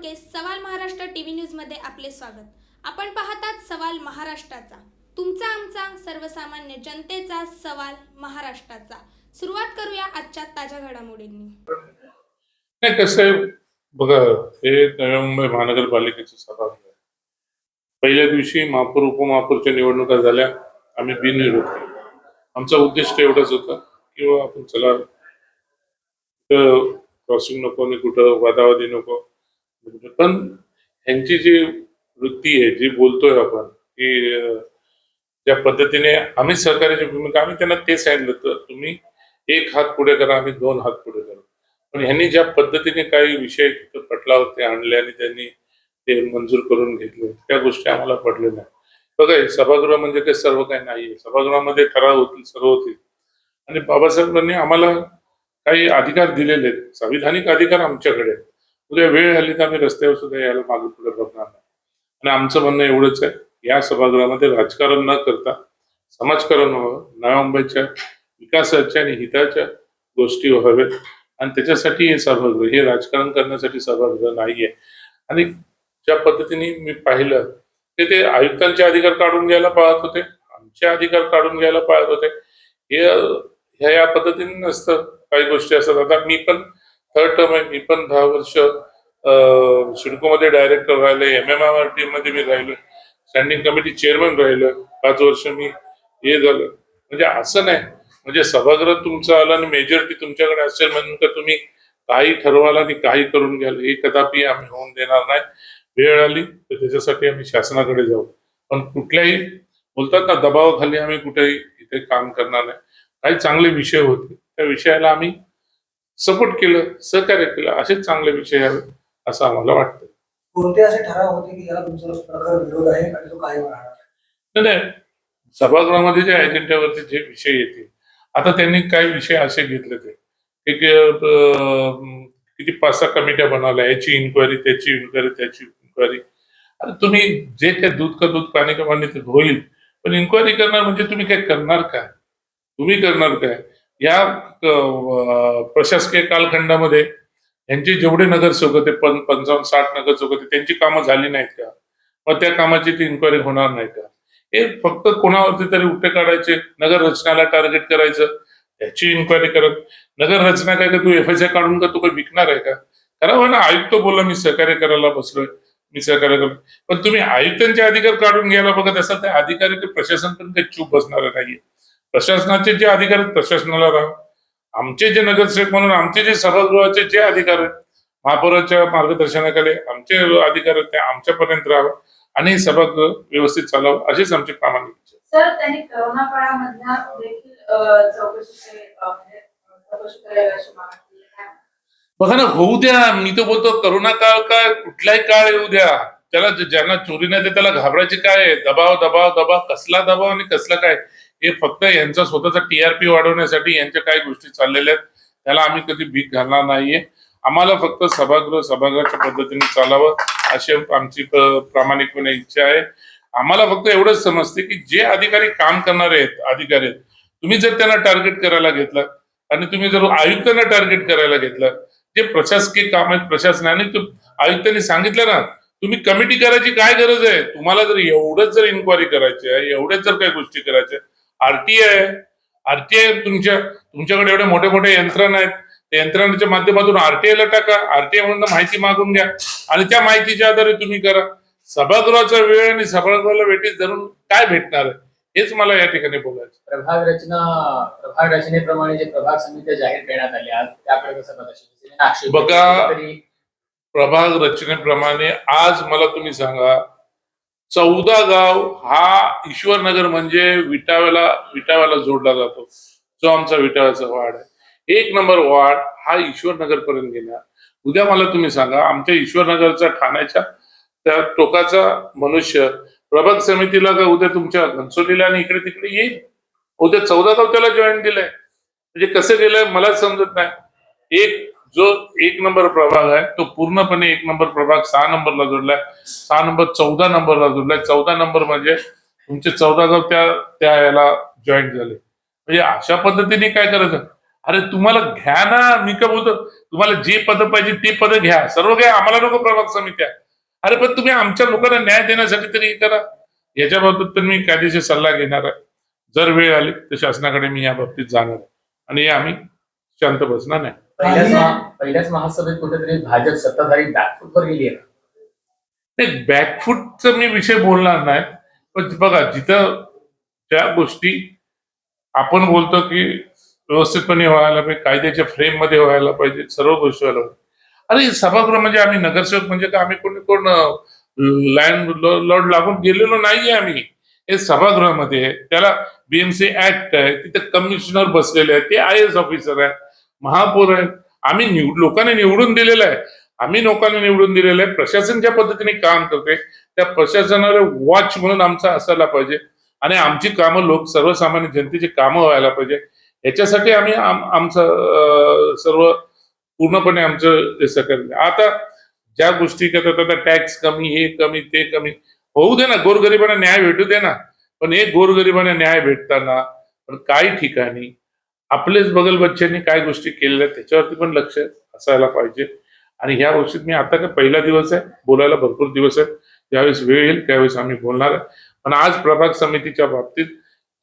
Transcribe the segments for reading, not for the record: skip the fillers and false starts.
बोडके सवाल Maharashtra TV news मध्ये आपले स्वागत. आपण पाहतात सवाल महाराष्ट्राचा, तुमचा आमचा सर्वसामान्य जनतेचा सवाल महाराष्ट्राचा. सुरुवात करूया आजच्या ताज्या घडामोडींनी. नाही कसं आहे बघा, हे नवी मुंबई महानगरपालिकेचं सभागृह आहे. पहिल्या दिवशी महापौर उपमहापौरच्या निवडणुका झाल्या, आम्ही बिनविरोध केला. आमचा उद्दिष्ट एवढंच होतं की आपण चला क्रॉसिंग नको आणि कुठं वादावादी नको. पण ह्यांची जी वृत्ती आहे, जी बोलतोय आपण की ज्या पद्धतीने आम्ही सहकार्याची भूमिका, आम्ही त्यांना ते सांगितलं तर तुम्ही एक हात पुढे करा, आम्ही दोन हात पुढे करू. पण ह्यांनी ज्या पद्धतीने काही विषय पटलावरती आणले आणि त्यांनी ते मंजूर करून घेतले, त्या गोष्टी आम्हाला पडल्या नाही. बघा, हे सभागृह म्हणजे काही सर्व काही नाहीये. सभागृहामध्ये ठराव होतील, सर्व होतील, आणि बाबासाहेबांनी आम्हाला काही अधिकार दिलेले आहेत, संविधानिक अधिकार आमच्याकडे आहेत. उद्या वेळ आली तर आम्ही रस्त्यावर सुद्धा यायला मागे पुढे बघणार नाही. आणि आमचं म्हणणं एवढंच आहे, या सभागृहामध्ये राजकारण न करता समाजकारण व्हावं, नव्या मुंबईच्या विकासाच्या आणि हिताच्या गोष्टी व्हाव्यात. आणि त्याच्यासाठी हे सभागृह, हे राजकारण करण्यासाठी सभागृह नाहीये. आणि ज्या पद्धतीने मी पाहिलं ते आयुक्तांचे अधिकार काढून घ्यायला पाहत होते, आमचे अधिकार काढून घ्यायला पाहत होते. हे या पद्धतीने नसतं. काही गोष्टी असतात. आता मी पण थर्ड टर्म आहे, मी पण 10 वर्ष सिडकोमध्ये डायरेक्टर राहिले, MMRT मध्ये मी राहिलो, स्टँडिंग कमिटी चेअरमन राहिलो, 5 वर्ष मी हे झालं. म्हणजे असं नाही म्हणजे सभागृह तुमचं आलं आणि मेजॉरिटी तुमच्याकडे असेल म्हणून का तुम्ही काही ठरवाल आणि काही करून घ्याल, हे कदापि आम्ही होऊन देणार नाही. वेळ आली तर त्याच्यासाठी आम्ही शासनाकडे जाऊ, पण कुठल्याही बोलतात ना दबावाखाली आम्ही कुठेही इथे काम करणार नाही. काही चांगले विषय होते, त्या विषयाला आम्ही सपोर्ट केलं, सहकार्य केलं. असेच चांगले विषय यावे असं आम्हाला वाटतं. कोणते असे ठराव होते की ज्याला तुमचा प्रखर विरोध आहे आणि तो कायम राहणार? नाही, सभागृहामध्ये ज्या एजेंड्यावरती जे विषय येतील, आता त्यांनी काही विषय असे घेतले ते किती 5-6 कमिट्या बनवल्या, याची इन्क्वायरी, त्याची इन्क्वायरी, त्याची इन्क्वायरी. आता तुम्ही जे काय दूध का दूध पाणी का पाणी ते होईल, पण इन्क्वायरी करणार म्हणजे तुम्ही काय करणार काय? तुम्ही करणार काय? या प्रशासकीय कालखंडामध्ये यांचे जेवढे नगरसेवक होते, 55-60 नगरसेवक होते, त्यांची कामं झाली नाहीत का? मग त्या कामाची ती इन्क्वायरी होणार नाही का? हे फक्त कोणावरती तरी उठे काढायचे, नगर रचनाला टार्गेट करायचं, त्याची इन्क्वायरी करत. नगर रचना काय का तू FSI काढून का तू काही विकणार आहे का? करावं ना. आयुक्त बोलला मी सहकार्य करायला बसलोय, मी सहकार्य करतो, पण तुम्ही आयुक्तांचे अधिकार काढून घ्यायला बघत असाल त्या अधिकारी ते प्रशासन पण काही चूप बसणार नाहीये. प्रशासनाचे जे अधिकार आहेत प्रशासनाला राहा. आमचे जे नगरसेवक म्हणून आमचे जे सभागृहाचे जे अधिकार आहेत, महापौराच्या मार्गदर्शनाखाली आमचे अधिकार आहेत, ते आमच्यापर्यंत राहावं आणि सभागृह व्यवस्थित चालावं, अशीच आमची प्रामाणिक इच्छा. सर, त्यांनी करोना काळामधल्या देखील चौकशी करायला अशी मागणी केली आहे. बघा ना, होऊ द्या. मी तर बोलतो करोना काळ काय कुठलाही काळ येऊ द्या, त्याला ज्यांना चोरी नाही त्याला घाबरायचे काय आहे? दबाव दबाव दबाव, कसला दबाव आणि कसला काय? हे फक्त यांचा स्वतःचा TRP वाढवण्यासाठी यांच्या काही गोष्टी चाललेल्या आहेत, त्याला आम्ही कधी भीक घालणार नाहीये. आम्हाला फक्त सभागृहाच्या पद्धतीने चालावं अशी आमची प्रामाणिकपणे इच्छा आहे. आम्हाला फक्त एवढंच समजते की जे अधिकारी काम करणारे आहेत, अधिकारी आहेत, तुम्ही जर त्यांना टार्गेट करायला घेतलं आणि तुम्ही जर आयुक्तांना टार्गेट करायला घेतलं, जे प्रशासकीय काम आहेत प्रशासनाने, आयुक्तांनी सांगितलं ना, तुम्ही कमिटी करायची काय गरज आहे? तुम्हाला जर एवढंच जर इन्क्वायरी करायची आहे, एवढ्याच जर काही गोष्टी करायच्या, आरटीआय तुमच्याकडे एवढे मोठे मोठे यंत्रणा आहेत, त्या यंत्रणाच्या माध्यमातून RTI ला टाका, RTI म्हणून माहिती मागून घ्या आणि त्या माहितीच्या आधारे तुम्ही करा. सभागृहाचा वेळ आणि सभागृहाला वेटीस धरून काय भेटणार आहे, हेच मला या ठिकाणी बोलायचं. प्रभाग रचनेप्रमाणे जे प्रभाग समित्या जाहीर करण्यात आल्या आज त्याकडे कसं बघा? बघा, प्रभाग रचनेप्रमाणे आज मला तुम्ही सांगा, 14 गाव हा ईश्वरनगर म्हणजे विटाव्याला जोडला जातो, जो आमचा विटाव्याचा वार्ड आहे. 1 नंबर वार्ड हा ईश्वरनगर पर्यंत गेला. उद्या मला तुम्ही सांगा, आमच्या ईश्वरनगरचा ठाण्याच्या त्या टोकाचा मनुष्य प्रभाग समितीला का उद्या तुमच्या घनसोलीला आणि इकडे तिकडे येईल? उद्या 14 गाव त्याला जॉईन दिलंय, म्हणजे कसं गेलंय मलाच समजत नाही. जो 1 नंबर प्रभाग आहे तो पूर्णपणे 1 नंबर प्रभाग 6 नंबरला जोडलाय, 6 नंबर 14 नंबरला जोडलाय. 14 नंबर म्हणजे तुमचे 14 गाव त्या याला जॉईन झाले. म्हणजे अशा पद्धतीने काय करायचं? अरे तुम्हाला घ्या ना, मी काय बोलतो, तुम्हाला जे पद पाहिजे ते पद घ्या, सर्व घ्या, आम्हाला नको प्रभाग समित्या. अरे पण तुम्ही आमच्या लोकांना न्याय देण्यासाठी तरी हे करा. याच्या बाबतीत तर मी कायदेशीर सल्ला घेणार आहे. जर वेळ आली तर शासनाकडे मी या बाबतीत जाणार आहे आणि हे आम्ही शांत बसणार नाही. पहिल्याच महासभेत कुठेतरी भाजप सत्ताधारी बॅकफूटवर गेली आहे. ते बॅकफूटचा मी विषय बोलणार नाही, पण बघा जिथं ज्या गोष्टी आपण बोलतो की व्यवस्थितपणे व्हायला पाहिजे, कायद्याच्या फ्रेम मध्ये व्हायला पाहिजे, सर्व गोष्टी व्हायला पाहिजे. अरे सभागृह म्हणजे आम्ही नगरसेवक म्हणजे का आम्ही कोण लँड लॉर्ड लागून गेलेलो नाहीये आम्ही. हे सभागृहामध्ये आहे, त्याला बीएमसी ऍक्ट आहे, तिथे कमिशनर बसलेले आहेत, ते IAS ऑफिसर आहेत, महापौर आहेत. आम्ही लोकांनी निवडून दिलेलं आहे. आम्ही लोकांनी निवडून दिलेलं आहे. प्रशासन ज्या पद्धतीने काम करते त्या प्रशासनाला वॉच म्हणून आमचा असायला पाहिजे आणि आमची कामं सर्वसामान्य जनतेची कामं व्हायला पाहिजे. याच्यासाठी आम्ही आमचं सर्व पूर्णपणे आमचं हे सगळं. आता ज्या गोष्टी करतात, आता टॅक्स कमी, हे कमी, ते कमी, होऊ दे ना, गोरगरिबांना न्याय भेटू दे ना. पण हे गोरगरिबांना न्याय भेटताना पण काही ठिकाणी आपलेच बगल बच्च्यांनी काय गोष्टी केलेल्या आहेत त्याच्यावरती पण लक्ष असायला पाहिजे. आणि ह्या गोष्टीत मी आता काय पहिला दिवस आहे, बोलायला भरपूर दिवस आहे, ज्यावेळेस वेळ येईल त्यावेळेस आम्ही बोलणार आहे. पण आज प्रभाग समितीच्या बाबतीत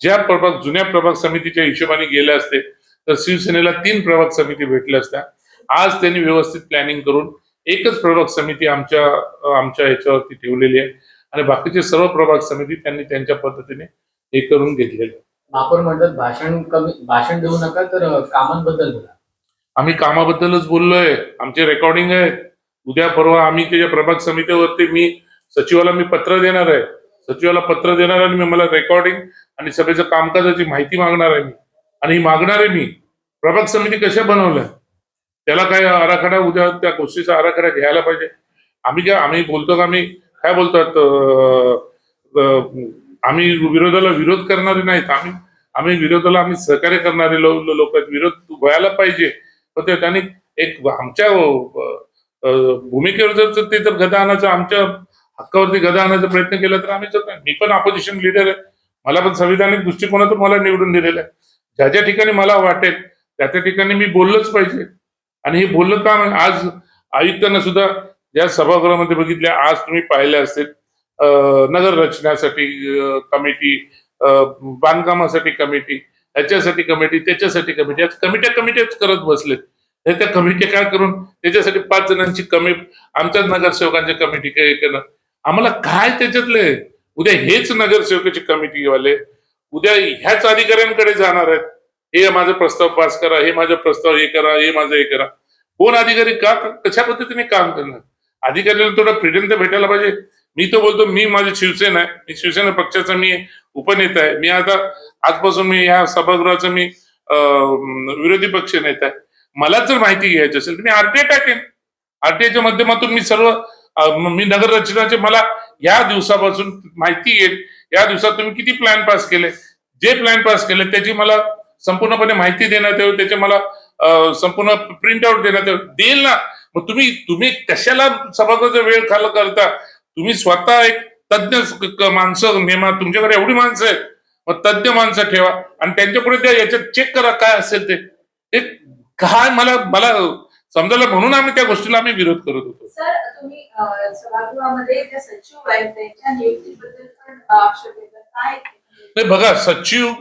जुन्या प्रभाग समितीच्या हिशोबाने गेले असते तर शिवसेनेला 3 प्रभाग समिती भेटल्या असत्या. आज त्यांनी व्यवस्थित प्लॅनिंग करून एकच प्रभाग समिती आमच्या ह्याच्यावरती ठेवलेली आहे आणि बाकीचे सर्व प्रभाग समिती त्यांनी त्यांच्या पद्धतीने हे करून घेतलेले. महापौर म्हणतात भाषण देऊ नका तर कामांबद्दल बोला. आम्ही कामाबद्दलच बोललोय, आमचे रेकॉर्डिंग आहे. उद्या परवा आम्ही त्याच्या प्रभाग समितीवरती मी सचिवाला पत्र देणार आहे. सचिवाला पत्र देणार आणि मला रेकॉर्डिंग आणि सभेचं कामकाजाची माहिती मागणार आहे मी. आणि ही मागणार आहे मी, प्रभाग समिती कशा बनवल्या, त्याला काय आराखडा, उद्या त्या गोष्टीचा आराखडा घ्यायला पाहिजे. आम्ही बोलतो का, आम्ही काय बोलतात, आम्ही विरोधाला विरोध करणारे नाहीत. आम्ही विरोधाला सहकार्य करणारे लोक आहेत. विरोध व्हायला पाहिजे, पण त्यांनी एक आमच्या भूमिकेवर जर ते जर गदा आणायचं, आमच्या हक्कावरती गदा आणायचा प्रयत्न केला तर आम्ही मी पण ऑपोजिशन लीडर आहे. मला पण संविधानिक दृष्टिकोनातून मला निवडून दिलेलं आहे. ज्या ठिकाणी मला वाटेल त्या ठिकाणी मी बोललोच पाहिजे. आणि हे बोललं का, आज आयुक्तांना सुद्धा ज्या सभागृहामध्ये बघितल्या, आज तुम्ही पाहिल्या असतील नगर रचण्यासाठी कमिटी, बांधकामासाठी कमिटी, ह्याच्यासाठी कमिटी, त्याच्यासाठी कमिटी, आज कमिट्याच करत बसलेत. त्या कमिटी काय करून त्याच्यासाठी 5 जणांची आमच्याच नगरसेवकांची कमिटी केलं. आम्हाला काय त्याच्यातले, उद्या हेच नगरसेवकाची कमिटी वाले उद्या ह्याच अधिकाऱ्यांकडे जाणार आहेत. हे माझा प्रस्ताव पास करा, हे माझा प्रस्ताव हे करा, हे माझं हे करा. कोण अधिकारी कशा पद्धतीने काम करणार? अधिकाऱ्याला थोडा फ्रीडम तर भेटायला पाहिजे. मी तर बोलतो, मी माझी शिवसेना आहे, मी शिवसेना पक्षाचा मी उपनेता आहे. मी आता आजपासून मी या सभागृहाचा मी विरोधी पक्ष नेता आहे. मला जर माहिती घ्यायची असेल तर मी आरटीआय टाकेन. आरटीआयच्या माध्यमातून मी नगर रचनाचे मला या दिवसापासून माहिती येईल. या दिवसात तुम्ही किती प्लॅन पास केले, जे प्लॅन पास केले त्याची मला संपूर्णपणे माहिती देण्यात येईल, त्याचे मला संपूर्ण प्रिंट आउट देण्यात देईल ना. मग तुम्ही कशाला सभागृहाचा वेळ खाल करता? तुम्ही स्वतः एक तज्ञ माणसं नेमा, तुमच्याकडे एवढी माणसं आहेत, मग तज्ञ माणसं ठेवा आणि त्यांच्या पुढे त्या याच्यात चेक करा काय असेल ते काय मला समजायला, म्हणून आम्ही त्या गोष्टीला आम्ही विरोध करत होतो. सर, तुम्ही सभागृहामध्ये त्या सचिव आहेत त्यांच्या नियुक्तीबद्दल पण आक्षेप घेतात, काय नाही बघा, सचिव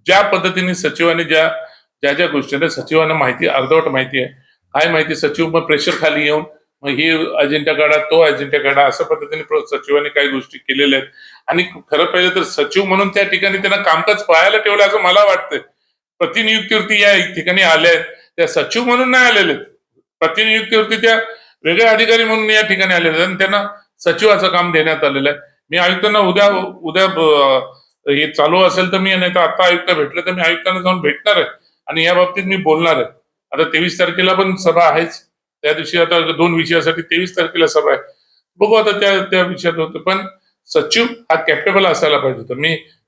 ज्या पद्धतीने सचिवाने ज्या गोष्टींना सचिवांना माहिती, अर्धवट माहिती आहे. काय माहिती, सचिव मग प्रेशर खाली येऊन मग ही अजेंडा काढा, तो अजेंडा काढा, अशा पद्धतीने सचिवांनी काही गोष्टी केलेल्या आहेत. आणि खरं पाहिलं तर सचिव म्हणून त्या ठिकाणी त्यांना कामकाज पाहायला ठेवलं असं मला वाटतंय. प्रतिनियुक्तीवरती या ठिकाणी आल्या आहेत, त्या सचिव म्हणून नाही आलेले, प्रतिनियुक्तीवरती त्या वेगळे अधिकारी म्हणून या ठिकाणी आलेले आहेत आणि त्यांना सचिवाचं काम देण्यात आलेलं आहे. मी आयुक्तांना उद्या हे चालू असेल तर मी, नाही तर आता आयुक्त भेटले तर मी आयुक्तांना जाऊन भेटणार आहे आणि या बाबतीत मी बोलणार आहे. आता 23 तारखेला पण सभा आहेच, त्या दिवशी आता 2 विषयासाठी 23 तारखेला सभा आहे. बघू आता त्या विषयात होतं. पण सचिव हा कॅपेबल असायला पाहिजे होतं.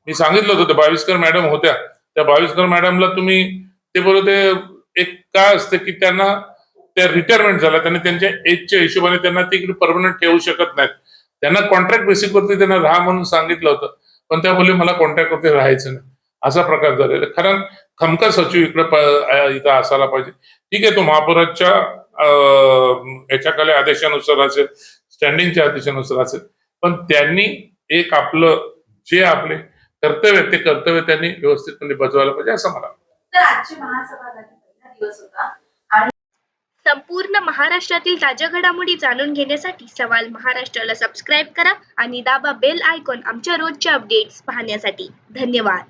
मी सांगितलं होतं, 22कर मॅडम होत्या, त्या 22कर मॅडमला तुम्ही ते बरोबर एक काय असतं की त्यांना त्या रिटायरमेंट झाला, त्यांनी त्यांच्या एजच्या हिशोबाने त्यांना ते इकडे परमनंट ठेवू शकत नाहीत. त्यांना कॉन्ट्रॅक्ट बेसिकवरती त्यांना राहा म्हणून सांगितलं होतं, पण त्या बोलले मला कॉन्ट्रॅक्टवरती राहायचं नाही. असा प्रकार झालेला आहे. कारण खमका सचिव इथं असायला पाहिजे. ठीक आहे, तो महापौराच्या याच्याखाली आदेशानुसार असेल, स्टँडिंगच्या आदेशानुसार असेल, पण त्यांनी एक आपलं जे आपले कर्तव्य ते कर्तव्य त्यांनी व्यवस्थितपणे बजवायला पाहिजे असं मला वाटतं. तर आजची महासभा झाली, पहिला दिवस होता. संपूर्ण महाराष्ट्रातील ताज्या घडामोडी जाणून घेण्यासाठी सवाल महाराष्ट्राला सबस्क्राईब करा आणि दाबा बेल आयकॉन आमच्या रोजच्या अपडेट्स पाहण्यासाठी. धन्यवाद.